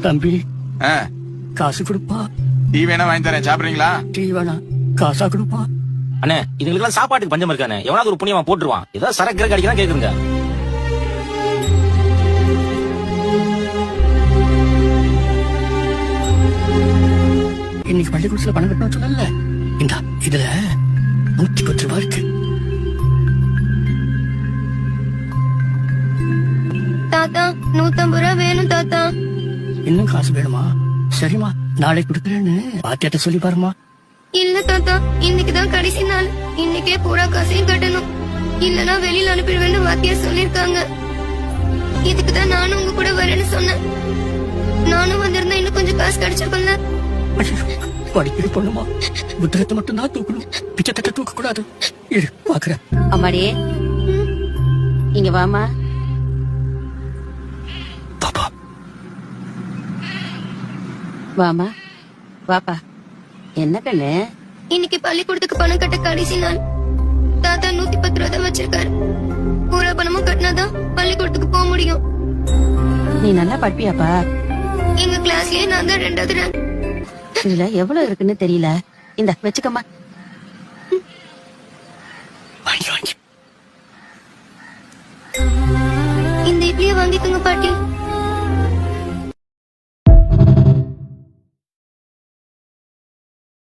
தம்பி காசு கொடுப்பா. டீ வேணா வாங்கி தரேன், சாப்பிடுறீங்களா? டீ வேணா, காசா கொடுப்பா. அண்ணே இதுங்களுக்கு சாப்பாட்டுக்கு பஞ்சம் இருக்கானே, எவனாவது ஒரு புண்ணியமா போட்டுருவான். ஏதாவது சரக்கு கடிக்கலாம் கேக்குறீங்க. இன்னைக்கு பள்ளிக்கூடத்துல பணம் கட்டணும் சொல்லல, இந்த இதுல 110 ரூபாய் இருக்கு. தாத்தா 150 ரூபாய் வேணும் தாத்தா. இன்னும் காசு வேணுமா? சரிம்மா, நாளைக்கு கொடுக்குறேன்னு பாத்தியாட்ட சொல்லி பாருமா. இல்ல தாத்தா, இன்னைக்குதான் கடைசி நாள். இன்னைக்கே பூரா காசையும் கட்டணும், இல்லனா வெளியில அனுப்பிடுவேன்னு வாத்தியார் சொல்லிருக்காங்க. இதுக்குதான் நானும் உங்க கூட வரேன்னு சொன்னேன். நானும் வந்திருந்தா இன்னும் கொஞ்சம் காசு கிடைச்சிருக்கும்ல. படிக்கிற பொண்ணுமா, புத்தகத்தை மட்டும் தான் தூக்கணும், பிச்சை தூக்க கூடாது. இரு பாக்குறேன். அம்மாடியே இங்க வாமா. பாப்பா வாமா வாப்பா. என்ன கண்ணு? இன்னைக்கு பள்ளிக்கூடத்துக்கு பணம் கட்ட கடைசி நாள். தாத்தா 110 ரூபாய் தான் வச்சிருக்காரு. பூரா பணமும் கட்டினாதான் பள்ளிக்கூடத்துக்கு போக முடியும். நீ நல்லா படிப்பியாப்பா? எங்க கிளாஸ்லயே நான் தான் 2வது ரேங்க். இதுல எவ்வளவு இருக்குன்னு தெரியல. இந்த வச்சுக்கம்மா. இந்த இட்லியை வாங்கிக்கோங்க பாட்டி.